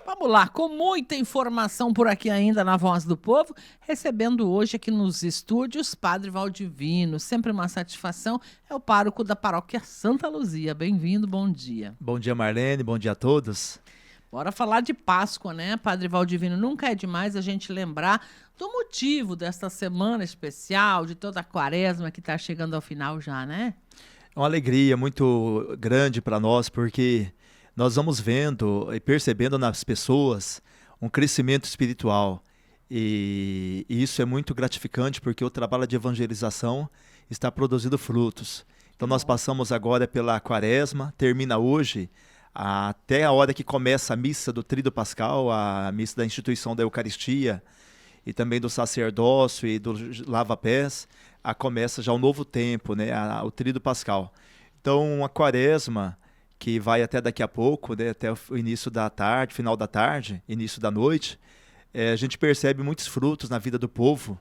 Vamos lá, com muita informação por aqui ainda na Voz do Povo, recebendo hoje aqui nos estúdios Padre Valdivino, sempre uma satisfação, é o pároco da paróquia Santa Luzia. Bem-vindo, bom dia. Bom dia, Marlene, bom dia a todos. Bora falar de Páscoa, né, Padre Valdivino? Nunca é demais a gente lembrar do motivo desta semana especial, de toda a quaresma que está chegando ao final já, né? É uma alegria muito grande para nós, porque nós vamos vendo e percebendo nas pessoas um crescimento espiritual. E isso é muito gratificante, porque o trabalho de evangelização está produzindo frutos. Então nós passamos agora pela quaresma, termina hoje, até a hora que começa a missa do Tríduo Pascal, a missa da instituição da Eucaristia, e também do sacerdócio e do lava-pés, começa já um novo tempo, né, o Tríduo Pascal. Então, a quaresma, que vai até daqui a pouco, né, até o início da tarde, final da tarde, início da noite, a gente percebe muitos frutos na vida do povo.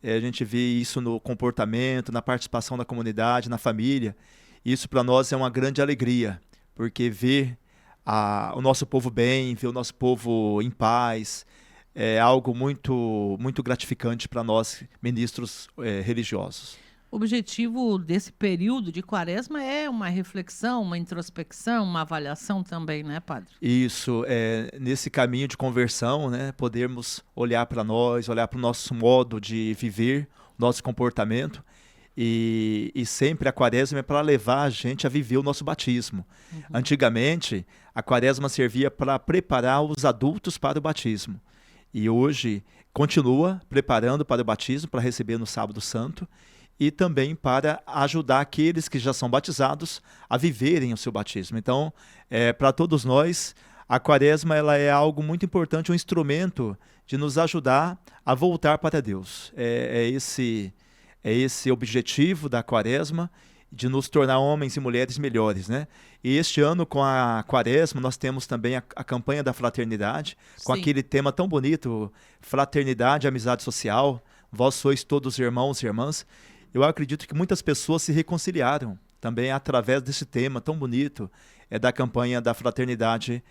A gente vê isso no comportamento, na participação da comunidade, na família. Isso para nós é uma grande alegria, porque ver o nosso povo bem, ver o nosso povo em paz, é algo muito, muito gratificante para nós, ministros religiosos. O objetivo desse período de quaresma é uma reflexão, uma introspecção, uma avaliação também, né, Padre? Isso, nesse caminho de conversão, né, podermos olhar para nós, olhar para o nosso modo de viver, nosso comportamento. E sempre a quaresma é para levar a gente a viver o nosso batismo. Uhum. Antigamente, a quaresma servia para preparar os adultos para o batismo. E hoje continua preparando para o batismo, para receber no Sábado Santo, e também para ajudar aqueles que já são batizados a viverem o seu batismo. Então, para todos nós, a quaresma ela é algo muito importante, um instrumento de nos ajudar a voltar para Deus. É esse objetivo da quaresma, de nos tornar homens e mulheres melhores, né? E este ano, com a quaresma, nós temos também a campanha da fraternidade, com aquele tema tão bonito, fraternidade, amizade social, vós sois todos irmãos e irmãs. Eu acredito que muitas pessoas se reconciliaram também através desse tema tão bonito, da campanha da fraternidade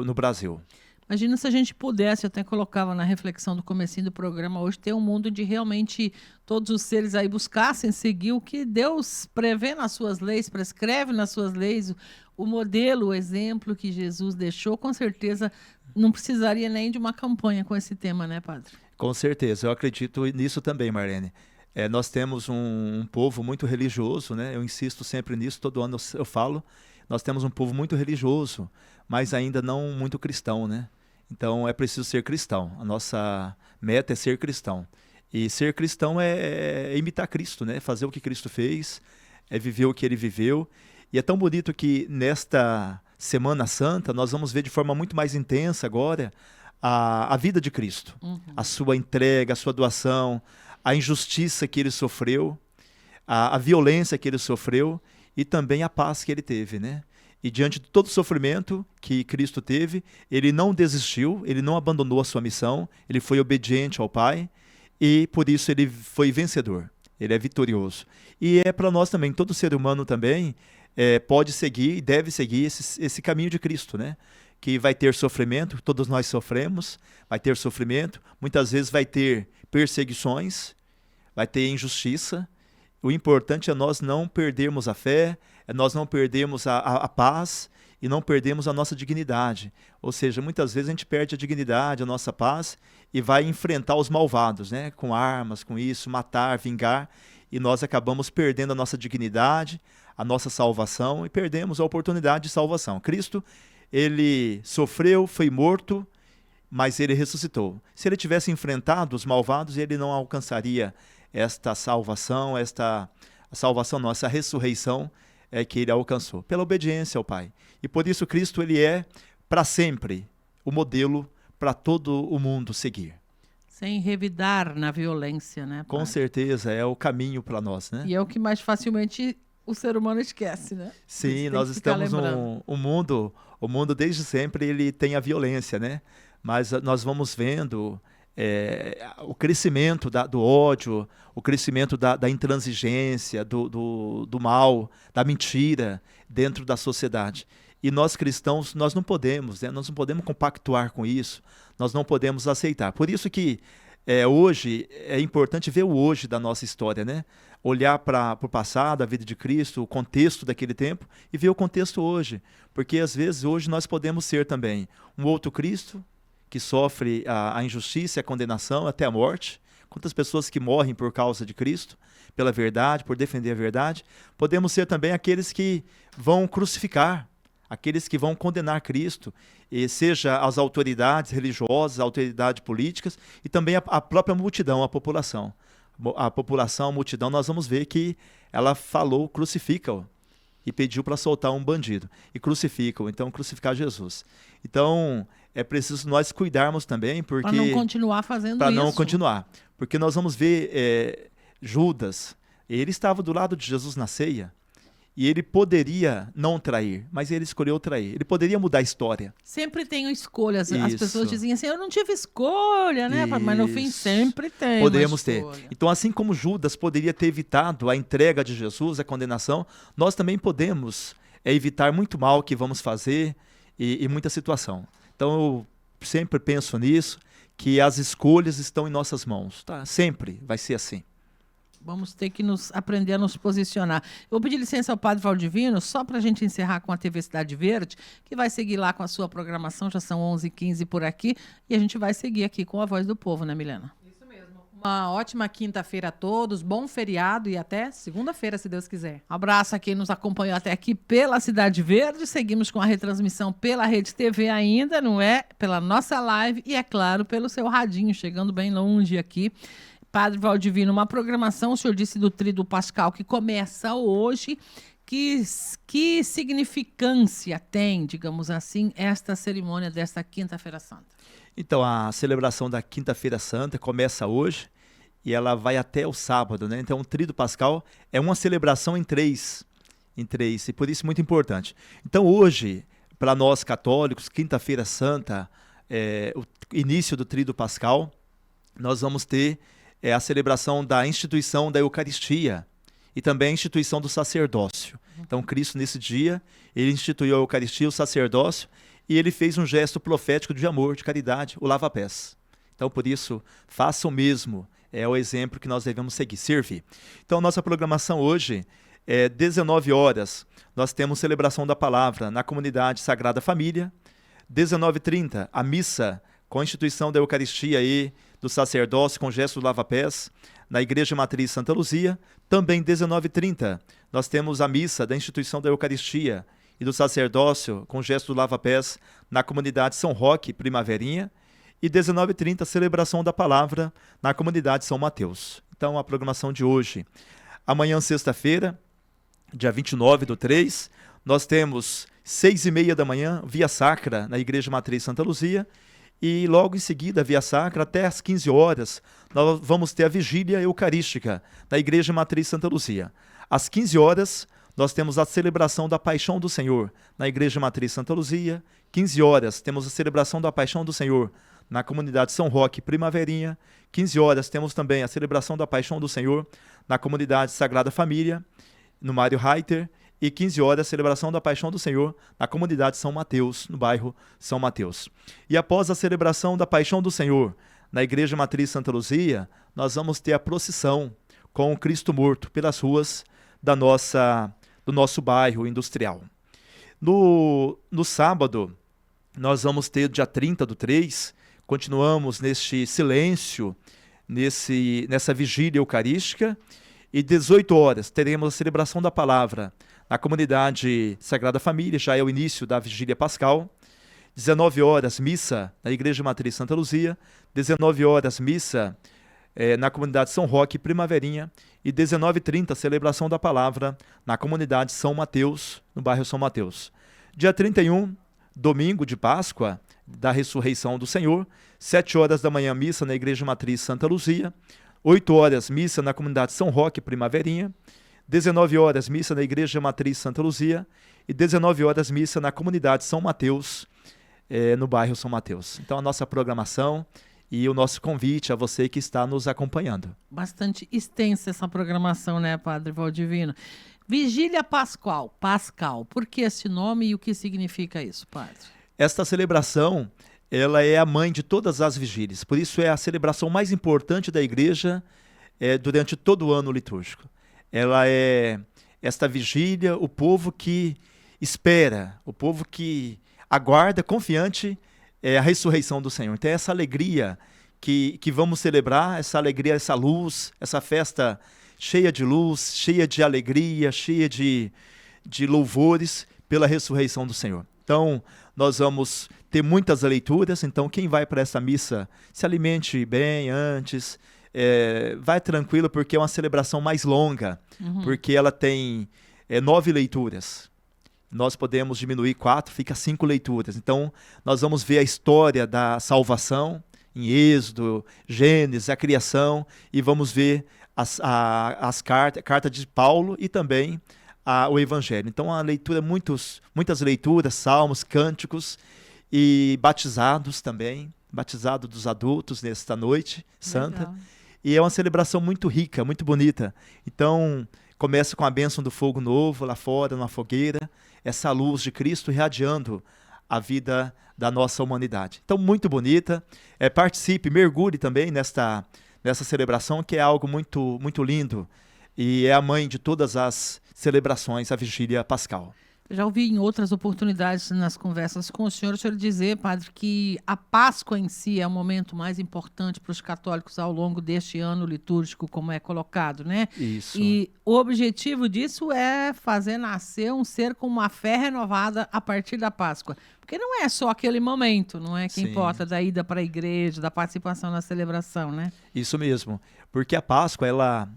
no Brasil. Imagina se a gente pudesse, eu até colocava na reflexão do comecinho do programa hoje, ter um mundo onde realmente todos os seres aí buscassem seguir o que Deus prevê nas suas leis, prescreve nas suas leis, o modelo, o exemplo que Jesus deixou, com certeza não precisaria nem de uma campanha com esse tema, né, Padre? Com certeza, eu acredito nisso também, Marlene. Nós temos um povo muito religioso, né? Eu insisto sempre nisso, todo ano eu falo, nós temos um povo muito religioso, mas ainda não muito cristão, né? Então é preciso ser cristão. A nossa meta é ser cristão. E ser cristão é imitar Cristo, né? Fazer o que Cristo fez, é viver o que ele viveu. E é tão bonito que nesta Semana Santa nós vamos ver de forma muito mais intensa agora a vida de Cristo. Uhum. A sua entrega, a sua doação, a injustiça que ele sofreu, a violência que ele sofreu e também a paz que ele teve, né? E diante de todo o sofrimento que Cristo teve, ele não desistiu, ele não abandonou a sua missão, ele foi obediente ao Pai e por isso ele foi vencedor, ele é vitorioso. E é para nós também, todo ser humano também pode seguir e deve seguir esse caminho de Cristo, né? Que vai ter sofrimento, todos nós sofremos, vai ter sofrimento, muitas vezes vai ter perseguições, vai ter injustiça. O importante é nós não perdermos a fé, nós não perdemos a paz e não perdemos a nossa dignidade. Ou seja, muitas vezes a gente perde a dignidade, a nossa paz e vai enfrentar os malvados, né? Com armas, com isso, matar, vingar, e nós acabamos perdendo a nossa dignidade, a nossa salvação e perdemos a oportunidade de salvação. Cristo, ele sofreu, foi morto, mas ele ressuscitou. Se ele tivesse enfrentado os malvados, ele não alcançaria esta salvação, essa ressurreição que ele alcançou, pela obediência ao Pai. E por isso Cristo ele é, para sempre, o modelo para todo o mundo seguir. Sem revidar na violência, né, Pai? Com certeza, é o caminho para nós, né? E é o que mais facilmente o ser humano esquece, né? Sim, nós estamos o mundo desde sempre ele tem a violência, né? Mas nós vamos vendo o crescimento do ódio, o crescimento da intransigência, do mal, da mentira dentro da sociedade. E nós cristãos, nós não podemos, né? Nós não podemos compactuar com isso, nós não podemos aceitar. Por isso que hoje é importante ver o hoje da nossa história, né? Olhar para o passado, a vida de Cristo, o contexto daquele tempo e ver o contexto hoje. Porque às vezes hoje nós podemos ser também um outro Cristo que sofre a injustiça, a condenação até a morte. Quantas pessoas que morrem por causa de Cristo, pela verdade, por defender a verdade. Podemos ser também aqueles que vão crucificar, aqueles que vão condenar Cristo, e seja as autoridades religiosas, autoridades políticas e também a própria multidão, a população. A população, a multidão, nós vamos ver que ela falou, crucifica-o, e pediu para soltar um bandido. E crucifica-o, então crucificar Jesus. Então, é preciso nós cuidarmos também, porque... Para não continuar fazendo isso. Para não continuar. Porque nós vamos ver Judas, ele estava do lado de Jesus na ceia, e ele poderia não trair, mas ele escolheu trair. Ele poderia mudar a história. Sempre tem escolhas. Isso. As pessoas dizem assim, eu não tive escolha, né? Isso. Mas no fim sempre tem Podemos uma ter. escolha. Então, assim como Judas poderia ter evitado a entrega de Jesus, a condenação, nós também podemos evitar muito mal que vamos fazer e muita situação. Então, eu sempre penso nisso, que as escolhas estão em nossas mãos. Tá? Sempre vai ser assim. Vamos ter que aprender a nos posicionar. Eu vou pedir licença ao Padre Valdivino, só para a gente encerrar com a TV Cidade Verde, que vai seguir lá com a sua programação, já são 11h15 por aqui, e a gente vai seguir aqui com a Voz do Povo, né, Milena? Isso mesmo. Uma ótima quinta-feira a todos, bom feriado e até segunda-feira, se Deus quiser. Abraço a quem nos acompanhou até aqui pela Cidade Verde, seguimos com a retransmissão pela Rede TV ainda, não é? Pela nossa live e, é claro, pelo seu radinho, chegando bem longe aqui. Padre Valdivino, uma programação, o senhor disse do Tríduo Pascal, que começa hoje. Que significância tem, digamos assim, esta cerimônia desta Quinta-feira Santa? Então, a celebração da Quinta-feira Santa começa hoje e ela vai até o sábado, né? Então, o Tríduo Pascal é uma celebração em três, e por isso muito importante. Então, hoje, para nós católicos, Quinta-feira Santa, o início do Tríduo Pascal, nós vamos ter a celebração da instituição da Eucaristia e também a instituição do sacerdócio. Então, Cristo, nesse dia, ele instituiu a Eucaristia, o sacerdócio, e ele fez um gesto profético de amor, de caridade, o lava-pés. Então, por isso, faça o mesmo. É o exemplo que nós devemos seguir, servir. Então, nossa programação hoje é 19 horas. Nós temos celebração da palavra na comunidade Sagrada Família. 19h30, a missa com a instituição da Eucaristia e do sacerdócio com gesto do lava-pés, na Igreja Matriz Santa Luzia. Também 19h30, nós temos a missa da instituição da Eucaristia e do sacerdócio com gesto do lava-pés na comunidade São Roque, Primaverinha. E 19h30, celebração da palavra na comunidade São Mateus. Então, a programação de hoje. Amanhã, sexta-feira, dia 29/3, nós temos 6h30 da manhã, Via Sacra, na Igreja Matriz Santa Luzia. E logo em seguida, Via Sacra, até às 15 horas, nós vamos ter a vigília eucarística da Igreja Matriz Santa Luzia. Às 15 horas, nós temos a celebração da Paixão do Senhor na Igreja Matriz Santa Luzia. 15 horas, temos a celebração da Paixão do Senhor na comunidade São Roque, Primaverinha. 15 horas, temos também a celebração da Paixão do Senhor na comunidade Sagrada Família, no Mário Reiter. E 15 horas, celebração da Paixão do Senhor na comunidade São Mateus, no bairro São Mateus. E após a celebração da Paixão do Senhor na Igreja Matriz Santa Luzia, nós vamos ter a procissão com o Cristo morto pelas ruas do nosso bairro industrial. No sábado, nós vamos ter, dia 30/3, continuamos neste silêncio, nessa vigília eucarística, e 18 horas teremos a celebração da palavra na comunidade Sagrada Família, já é o início da vigília pascal. 19 horas, missa na Igreja Matriz Santa Luzia. 19 horas, missa na comunidade São Roque, Primaverinha. E 19h30, celebração da palavra na comunidade São Mateus, no bairro São Mateus. Dia 31, domingo de Páscoa, da ressurreição do Senhor. 7 horas da manhã, missa na Igreja Matriz Santa Luzia. 8 horas, missa na comunidade São Roque, Primaverinha. 19 horas, missa na Igreja Matriz Santa Luzia. E 19 horas, missa na comunidade São Mateus, no bairro São Mateus. Então, a nossa programação e o nosso convite a você que está nos acompanhando. Bastante extensa essa programação, né, Padre Valdivino? Vigília Pascal. Pascal. Por que esse nome e o que significa isso, padre? Esta celebração, ela é a mãe de todas as vigílias. Por isso é a celebração mais importante da igreja durante todo o ano litúrgico. Ela é esta vigília, o povo que espera, o povo que aguarda confiante a ressurreição do Senhor. Então é essa alegria que vamos celebrar, essa alegria, essa luz, essa festa cheia de luz, cheia de alegria, cheia de louvores pela ressurreição do Senhor. Então, nós vamos ter muitas leituras, então quem vai para essa missa, se alimente bem antes, vai tranquilo, porque é uma celebração mais longa, porque ela tem 9 leituras. Nós podemos diminuir 4, fica 5 leituras. Então, nós vamos ver a história da salvação em Êxodo, Gênesis, a criação, e vamos ver as cartas de Paulo e também o Evangelho. Então, a leitura, muitas leituras, salmos, cânticos e batizados também, batizado dos adultos nesta noite santa. Legal. E é uma celebração muito rica, muito bonita. Então, começa com a bênção do fogo novo lá fora, na fogueira, essa luz de Cristo irradiando a vida da nossa humanidade. Então, muito bonita. Participe, mergulhe também nessa celebração, que é algo muito, muito lindo. E é a mãe de todas as celebrações, a Vigília Pascal. Já ouvi em outras oportunidades nas conversas com o senhor dizer, padre, que a Páscoa em si é o momento mais importante para os católicos ao longo deste ano litúrgico, como é colocado, né? Isso. E o objetivo disso é fazer nascer um ser com uma fé renovada a partir da Páscoa. Porque não é só aquele momento, não é que Sim. importa da ida para a igreja, da participação na celebração, né? Isso mesmo. Porque a Páscoa, ela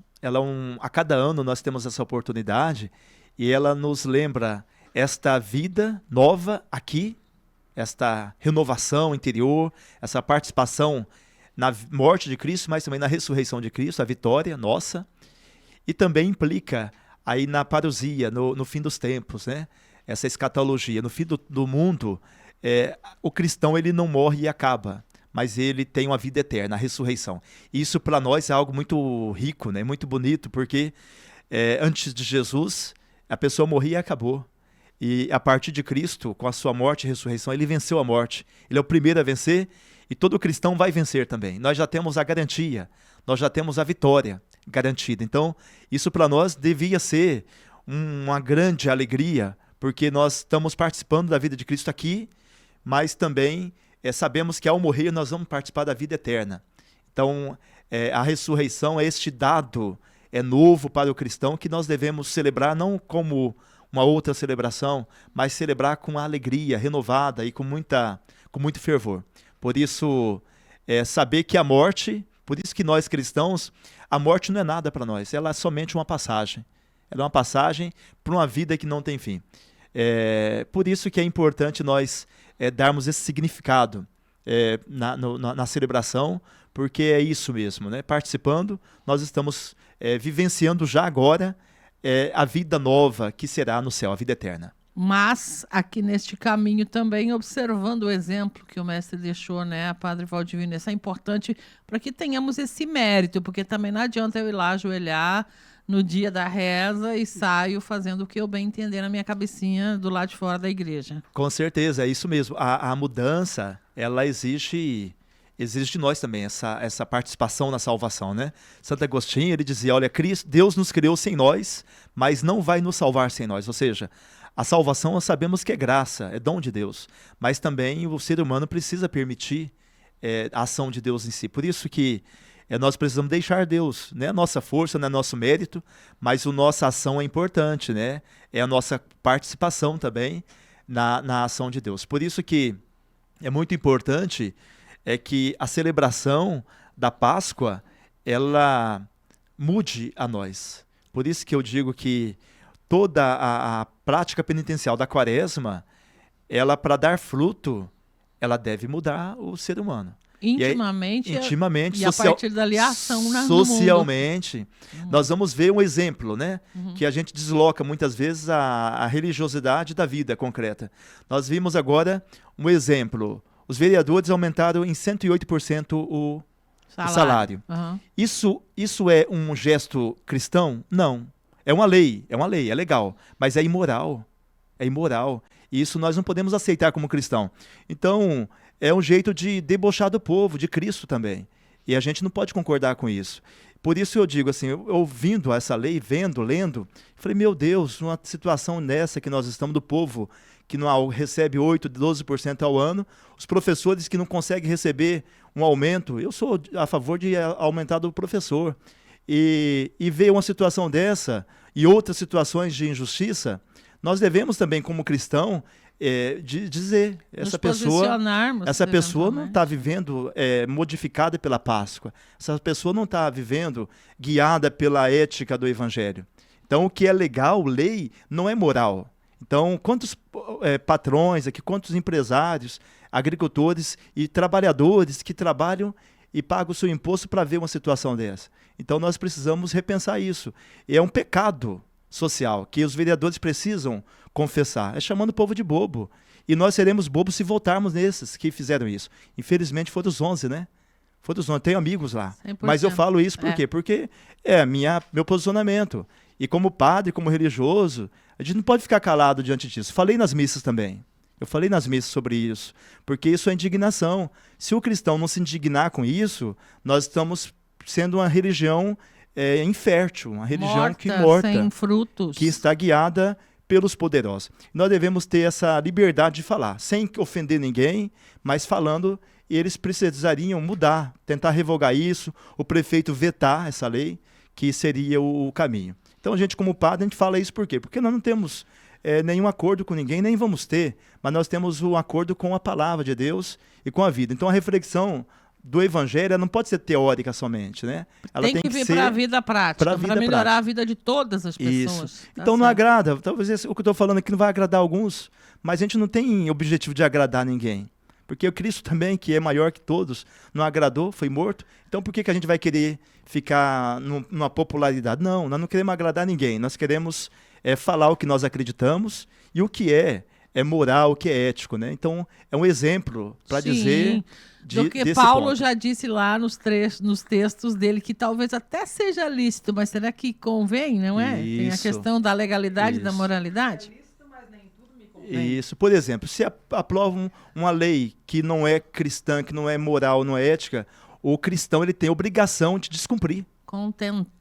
a cada ano nós temos essa oportunidade e ela nos lembra esta vida nova aqui, esta renovação interior, essa participação na morte de Cristo, mas também na ressurreição de Cristo, a vitória nossa, e também implica aí na parousia, no fim dos tempos, né? Essa escatologia. No fim do mundo, o cristão ele não morre e acaba, mas ele tem uma vida eterna, a ressurreição. Isso para nós é algo muito rico, né? Muito bonito, porque antes de Jesus, a pessoa morria e acabou. E a partir de Cristo, com a sua morte e ressurreição, ele venceu a morte. Ele é o primeiro a vencer e todo cristão vai vencer também. Nós já temos a garantia, nós já temos a vitória garantida. Então, isso para nós devia ser uma grande alegria, porque nós estamos participando da vida de Cristo aqui, mas também sabemos que ao morrer nós vamos participar da vida eterna. Então, a ressurreição é este dado novo para o cristão que nós devemos celebrar não como uma outra celebração, mas celebrar com alegria renovada e com muito fervor. Por isso, saber que a morte, por isso que nós cristãos, a morte não é nada para nós, ela é somente uma passagem. Ela é uma passagem para uma vida que não tem fim. Por isso que é importante nós darmos esse significado na celebração, porque é isso mesmo, né? Participando, nós estamos vivenciando já agora a vida nova que será no céu, a vida eterna. Mas, aqui neste caminho também, observando o exemplo que o mestre deixou, né, Padre Valdivino, isso é importante para que tenhamos esse mérito, porque também não adianta eu ir lá ajoelhar no dia da reza e saio fazendo o que eu bem entender na minha cabecinha do lado de fora da igreja. Com certeza, é isso mesmo. A mudança, ela exige de nós também, essa participação na salvação, né? Santo Agostinho, ele dizia, olha, Deus nos criou sem nós, mas não vai nos salvar sem nós. Ou seja, a salvação nós sabemos que é graça, é dom de Deus, mas também o ser humano precisa permitir a ação de Deus em si. Por isso que nós precisamos deixar Deus, não é a nossa força, não é nosso mérito, mas a nossa ação é importante, né? É a nossa participação também na ação de Deus. Por isso que é muito importante que a celebração da Páscoa, ela mude a nós. Por isso que eu digo que toda a prática penitencial da Quaresma, ela, para dar fruto, ela deve mudar o ser humano. Intimamente, e a partir dali a ação socialmente, nós vamos ver um exemplo, né? Que a gente desloca muitas vezes a religiosidade da vida concreta. Nós vimos agora um exemplo. Os vereadores aumentaram em 108% o salário. Uhum. Isso é um gesto cristão? Não. É uma lei, é legal, mas é imoral. É imoral. E isso nós não podemos aceitar como cristão. Então, é um jeito de debochar do povo, de Cristo também. E a gente não pode concordar com isso. Por isso eu digo assim, ouvindo essa lei, vendo, lendo, falei, meu Deus, numa situação dessa que nós estamos do povo, que não recebe 8%, 12% ao ano, os professores que não conseguem receber um aumento, eu sou a favor de aumentar do professor. E ver uma situação dessa e outras situações de injustiça, nós devemos também, como cristão, dizer, essa pessoa não está vivendo modificada pela Páscoa, essa pessoa não está vivendo guiada pela ética do Evangelho. Então, o que é legal, lei, não é moral. Então, quantos patrões aqui, quantos empresários, agricultores e trabalhadores que trabalham e pagam o seu imposto para ver uma situação dessa? Então, nós precisamos repensar isso. É um pecado social que os vereadores precisam confessar. É chamando o povo de bobo. E nós seremos bobos se voltarmos nesses que fizeram isso. Infelizmente, foram os 11, né? Foram os 11. Tenho amigos lá. 100%. Mas eu falo isso por quê? Porque é meu posicionamento. E como padre, como religioso, a gente não pode ficar calado diante disso. Falei nas missas também. Eu falei nas missas sobre isso. Porque isso é indignação. Se o cristão não se indignar com isso, nós estamos sendo uma religião infértil, uma religião morta, sem frutos, que está guiada pelos poderosos. Nós devemos ter essa liberdade de falar, sem ofender ninguém, mas falando, eles precisariam mudar, tentar revogar isso, o prefeito vetar essa lei, que seria o caminho. Então, a gente, como padre, a gente fala isso por quê? Porque nós não temos nenhum acordo com ninguém, nem vamos ter, mas nós temos um acordo com a palavra de Deus e com a vida. Então, a reflexão do Evangelho não pode ser teórica somente, né? Ela tem que vir para a vida prática, para melhorar a vida de todas as pessoas. Isso. Então não agrada, talvez o que eu estou falando aqui não vai agradar alguns, mas a gente não tem objetivo de agradar ninguém. Porque o Cristo também, que é maior que todos, não agradou, foi morto. Então por que a gente vai querer ficar numa popularidade? Não, nós não queremos agradar ninguém, nós queremos falar o que nós acreditamos e o que é moral, o que é ético, né? Então é um exemplo para dizer... Do que Paulo já disse lá nos textos dele, que talvez até seja lícito, mas será que convém, não é? Isso, tem a questão da legalidade e da moralidade. É lícito, mas nem tudo me convém. Isso. Por exemplo, se aprovam uma lei que não é cristã, que não é moral, não é ética, o cristão ele tem obrigação de descumprir.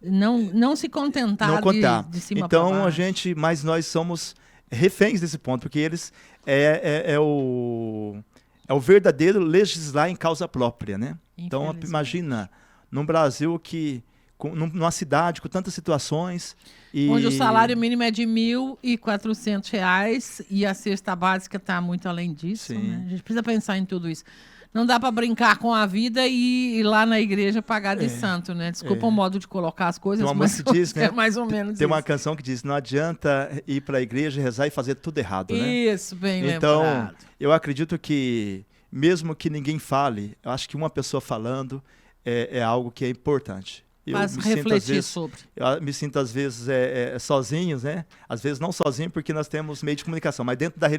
Não se contentar não contar. De cima então, para baixo. Mas nós somos reféns desse ponto, porque eles é o verdadeiro legislar em causa própria, né? Então, imagina, num Brasil numa cidade com tantas situações... Onde o salário mínimo é de R$ 1.400 e a cesta básica está muito além disso, né? A gente precisa pensar em tudo isso. Não dá para brincar com a vida e ir lá na igreja pagar de santo, né? Desculpa o modo de colocar as coisas, mas diz, né? É mais ou menos Tem uma canção que diz, não adianta ir para a igreja, rezar e fazer tudo errado, né? Isso, bem lembrado. Então, eu acredito que, mesmo que ninguém fale, eu acho que uma pessoa falando é algo que é importante. Faz refletir sobre. Eu me sinto, às vezes, sozinho, né? Às vezes não sozinho, porque nós temos meio de comunicação, mas dentro das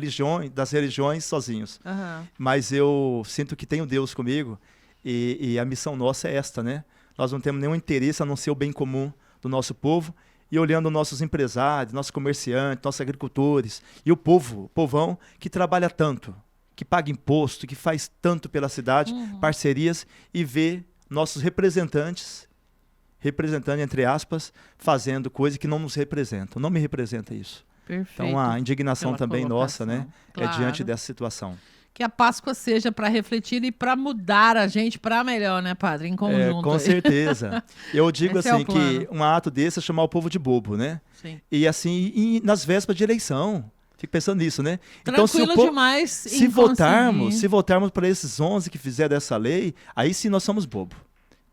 religiões, sozinhos. Uhum. Mas eu sinto que tenho Deus comigo e a missão nossa é esta, né? Nós não temos nenhum interesse a não ser o bem comum do nosso povo e olhando nossos empresários, nossos comerciantes, nossos agricultores e o povão que trabalha tanto, que paga imposto, que faz tanto pela cidade, parcerias, e vê nossos representando, entre aspas, fazendo coisas que não nos representam. Não me representa isso. Perfeito. Então, a indignação também nossa, né? Claro. É diante dessa situação. Que a Páscoa seja para refletir e para mudar a gente para melhor, né, padre? Em conjunto. Com certeza. Eu digo Esse assim, é que um ato desse é chamar o povo de bobo, né? Sim. E assim, nas vésperas de eleição. Fico pensando nisso, né? Tranquilo então, demais se votarmos para esses 11 que fizeram essa lei, aí sim nós somos bobos.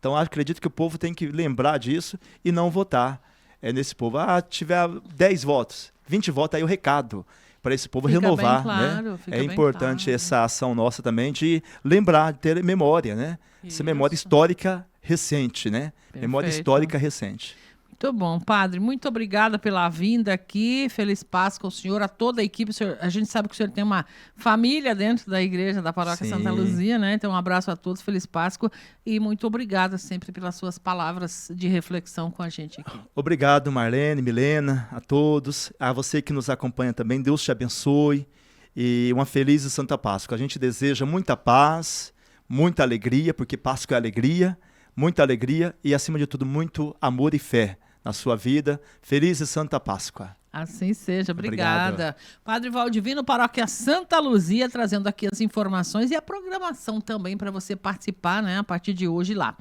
Então, acredito que o povo tem que lembrar disso e não votar nesse povo. Tiver 10 votos, 20 votos, aí o recado para esse povo renovar. Claro, né? É importante essa ação nossa também de lembrar, de ter memória, né? Essa memória histórica recente, né? Perfeito. Memória histórica recente. Muito bom, padre. Muito obrigada pela vinda aqui. Feliz Páscoa ao senhor, a toda a equipe. A gente sabe que o senhor tem uma família dentro da igreja da Paróquia Sim. Santa Luzia, né? Então, um abraço a todos, feliz Páscoa e muito obrigada sempre pelas suas palavras de reflexão com a gente aqui. Obrigado, Marlene, Milena, a todos. A você que nos acompanha também, Deus te abençoe e uma feliz e santa Páscoa. A gente deseja muita paz, muita alegria, porque Páscoa é alegria, muita alegria e, acima de tudo, muito amor e fé na sua vida. Feliz e santa Páscoa. Assim seja, obrigada. Obrigado. Padre Valdivino, Paróquia Santa Luzia, trazendo aqui as informações e a programação também para você participar, né, a partir de hoje lá.